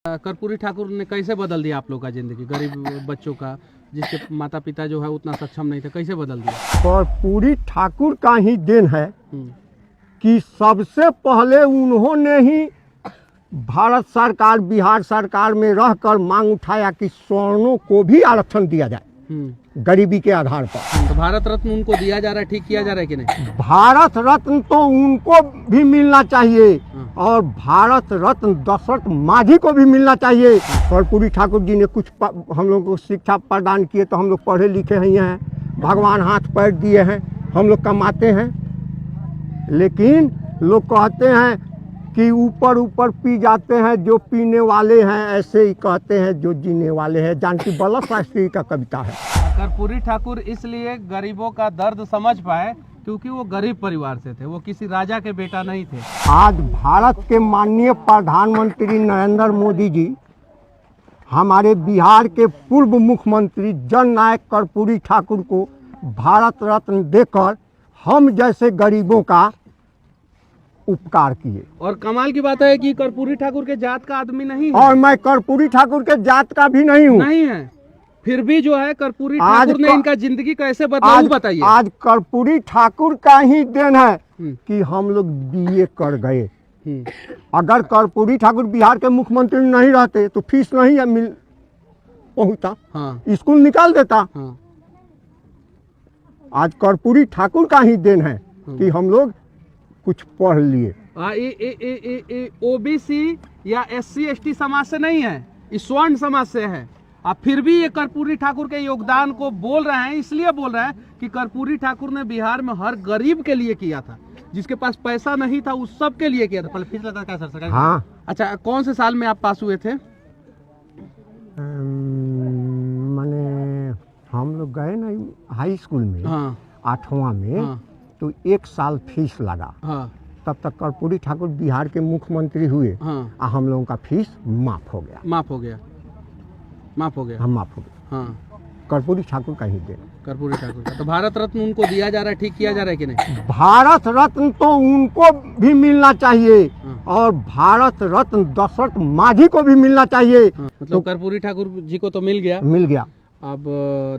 कर्पूरी ठाकुर ने कैसे बदल दिया आप लोग का जिंदगी, गरीब बच्चों का, जिसके माता पिता जो है उतना सक्षम नहीं थे, कैसे बदल दिया? कर्पूरी ठाकुर का ही देन है कि सबसे पहले उन्होंने ही भारत सरकार बिहार सरकार में रहकर मांग उठाया कि सवर्णों को भी आरक्षण दिया जाए गरीबी के आधार पर। तो भारत रत्न उनको दिया जा रहा है, ठीक किया जा रहा है कि नहीं? भारत रत्न तो उनको भी मिलना चाहिए और भारत रत्न दशरथ मांझी को भी मिलना चाहिए। कर्पूरी ठाकुर जी ने कुछ हम लोग को शिक्षा प्रदान किए तो हम लोग पढ़े लिखे हैं, भगवान हाथ पैर दिए हैं, हम लोग कमाते हैं। लेकिन लोग कहते हैं कि ऊपर ऊपर पी जाते हैं जो पीने वाले हैं, ऐसे ही कहते हैं जो जीने वाले हैं। जानकी वल्लभ शास्त्री का कविता है। कर्पूरी ठाकुर इसलिए गरीबों का दर्द समझ पाए क्योंकि वो गरीब परिवार से थे, वो किसी राजा के बेटा नहीं थे। आज भारत के माननीय प्रधानमंत्री नरेंद्र मोदी जी हमारे बिहार के पूर्व मुख्यमंत्री जननायक कर्पूरी ठाकुर को भारत रत्न देकर हम जैसे गरीबों का उपकार किए। और कमाल की बात है कि कर्पूरी ठाकुर के जात का आदमी नहीं है। और मैं कर्पूरी ठाकुर के जात का भी नहीं हूँ। नहीं है, फिर भी जो है कर्पूरी ठाकुर ने इनका जिंदगी कैसे बदला बताइए। आज कर्पूरी ठाकुर का ही देन है कि हम लोग बीए कर गए। अगर कर्पूरी ठाकुर बिहार के मुख्यमंत्री नहीं रहते तो फीस नहीं मिल पहुंचता, स्कूल निकाल देता। आज कर्पूरी ठाकुर का ही देन है कि हम लोग कुछ पढ़ लिए। ओबीसी या SC ST समाज से नहीं है, इस स्वर्ण समाज से है। आप फिर भी ये कर्पूरी ठाकुर के योगदान को बोल रहे हैं, इसलिए बोल रहे हैं कि कर्पूरी ठाकुर ने बिहार में हर गरीब के लिए किया था, जिसके पास पैसा नहीं था उस सब के लिए किया था। फीस लगा क्या सर? सरकार? हाँ। अच्छा, कौन से साल में आप पास हुए थे? मैंने हम लोग गए ना हाई स्कूल में, 8वां में, तो 1 साल फीस लगा। तब तक कर्पूरी ठाकुर बिहार के मुख्यमंत्री हुए। हम लोगों का फीस माफ हो गया। माफ हो गया। हम माफ हो गए। कर्पूरी ठाकुर का ही देन। कर्पूरी ठाकुर का। तो भारत रत्न उनको दिया जा रहा है, ठीक किया जा रहा है कि नहीं? भारत रत्न तो उनको भी मिलना चाहिए और भारत रत्न दशरथ मांझी को भी मिलना चाहिए। मतलब तो कर्पूरी ठाकुर जी को तो मिल गया। अब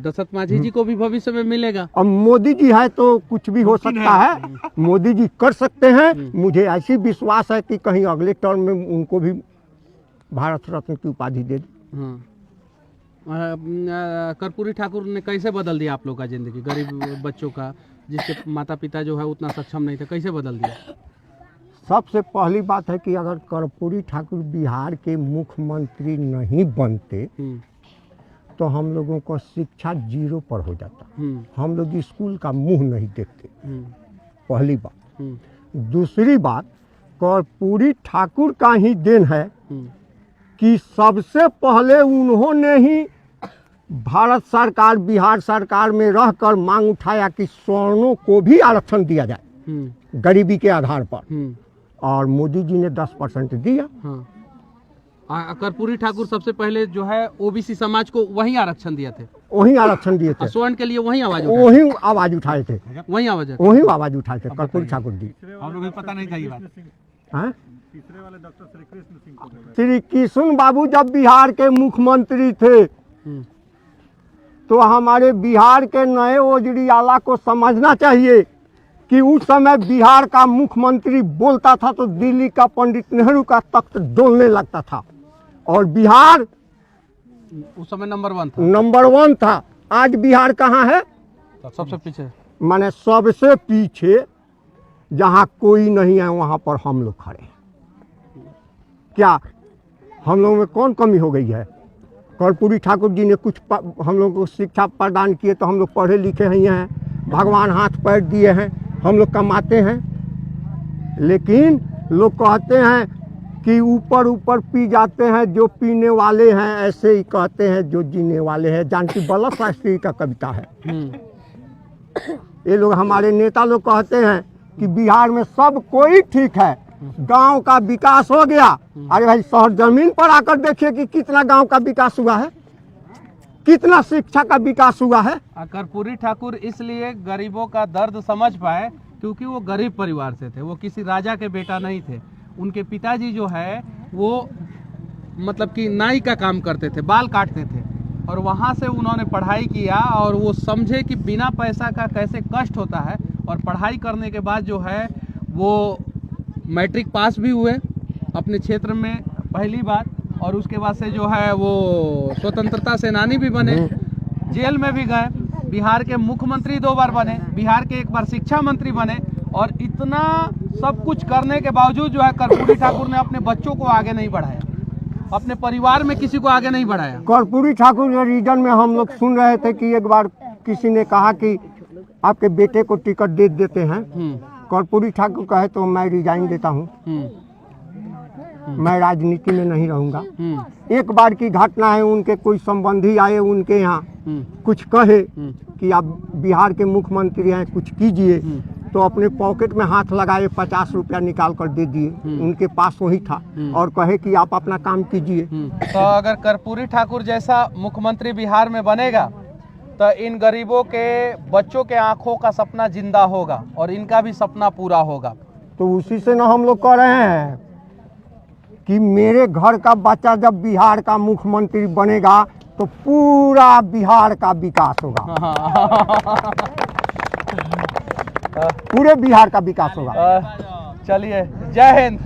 दशरथ मांझी जी को भी भविष्य में मिलेगा। अब मोदी जी है तो कुछ भी हो सकता है, मोदी जी कर सकते हैं। मुझे ऐसी विश्वास है कि कहीं अगले टर्म में उनको भी भारत रत्न की उपाधि दे दें। कर्पूरी ठाकुर ने कैसे बदल दिया आप लोग का जिंदगी, गरीब बच्चों का, जिसके माता पिता जो है उतना सक्षम नहीं थे, कैसे बदल दिया? सबसे पहली बात है कि अगर कर्पूरी ठाकुर बिहार के मुख्यमंत्री नहीं बनते तो हम लोगों को शिक्षा 0 पर हो जाता। हम लोग स्कूल का मुंह नहीं देखते, पहली बात। दूसरी बात, कर्पूरी ठाकुर का ही देन है कि सबसे पहले उन्होंने ही भारत सरकार बिहार सरकार में रहकर मांग उठाया कि सवर्णों को भी आरक्षण दिया जाए गरीबी के आधार पर। और मोदी जी ने 10% दिया। कर्पूरी ठाकुर सबसे पहले जो है ओबीसी समाज को वही आरक्षण दिए थे। स्वर्ण के लिए वही आवाज उठाए थे। वही आवाज उठाए थे कर्पूरी ठाकुर जी। हम लोग पता नहीं था ये बात। तीसरे वाले डॉक्टर श्री कृष्ण सिंह को। श्री कृष्ण बाबू जब बिहार के मुख्यमंत्री थे तो हमारे बिहार के नए वज़ीर-ए-आला को समझना चाहिए कि उस समय बिहार का मुख्यमंत्री बोलता था तो दिल्ली का पंडित नेहरू का तख्त डोलने लगता था। और बिहार उस समय नंबर 1 था। आज बिहार कहाँ है? सबसे पीछे, माने सबसे पीछे। जहाँ कोई नहीं है वहाँ पर हम लोग खड़े हैं। क्या हम लोगों में कौन कमी हो गई है? कर्पूरी ठाकुर जी ने कुछ हम लोग को शिक्षा प्रदान किए तो हम लोग पढ़े लिखे हैं, भगवान हाथ पैर दिए हैं, हम लोग कमाते हैं। लेकिन लोग कहते हैं कि ऊपर ऊपर पी जाते हैं जो पीने वाले हैं, ऐसे ही कहते हैं जो जीने वाले हैं। जानकी वल्लभ शास्त्री का कविता है। ये लोग हमारे नेता लोग कहते हैं कि बिहार में सब कोई ठीक है, गांव का विकास हो गया। अरे भाई, शहर जमीन पर आकर देखिए कि कितना गांव का विकास हुआ है, कितना शिक्षा का विकास हुआ है। कर्पूरी ठाकुर इसलिए गरीबों का दर्द समझ पाए क्योंकि वो गरीब परिवार से थे, वो किसी राजा के बेटा नहीं थे। उनके पिताजी जो है वो मतलब कि नाई का काम करते थे, बाल काटते थे, और वहाँ से उन्होंने पढ़ाई किया और वो समझे कि बिना पैसा का कैसे कष्ट होता है, और पढ़ाई करने के बाद जो है वो मैट्रिक पास भी हुए अपने क्षेत्र में पहली बार, और उसके बाद से जो है वो स्वतंत्रता सेनानी भी बने, जेल में भी गए, बिहार के मुख्यमंत्री 2 बार बने, बिहार के 1 बार शिक्षा मंत्री बने, और इतना सब कुछ करने के बावजूद जो है कर्पूरी ठाकुर ने अपने बच्चों को आगे नहीं बढ़ाया, अपने परिवार में किसी को आगे नहीं बढ़ाया। कर्पूरी ठाकुर के रीजन में हम लोग सुन रहे थे कि एक बार किसी ने कहा कि आपके बेटे को टिकट दे देते हैं। कर्पूरी ठाकुर कहे तो मैं रिजाइन देता हूँ, मैं राजनीति में नहीं रहूँगा। एक बार की घटना है, उनके कोई संबंधी आए उनके यहाँ, कुछ कहे कि आप बिहार के मुख्यमंत्री हैं, कुछ कीजिए, तो अपने पॉकेट में हाथ लगाए 50 रुपया निकाल कर दे दिए, उनके पास वही था, और कहे कि आप अपना काम कीजिए। तो अगर कर्पूरी ठाकुर जैसा मुख्यमंत्री बिहार में बनेगा तो इन गरीबों के बच्चों के आंखों का सपना जिंदा होगा और इनका भी सपना पूरा होगा। तो उसी से ना हम लोग कह रहे हैं कि मेरे घर का बच्चा जब बिहार का मुख्यमंत्री बनेगा तो पूरा बिहार का विकास होगा, पूरे बिहार का विकास होगा। चलिए, जय हिंद।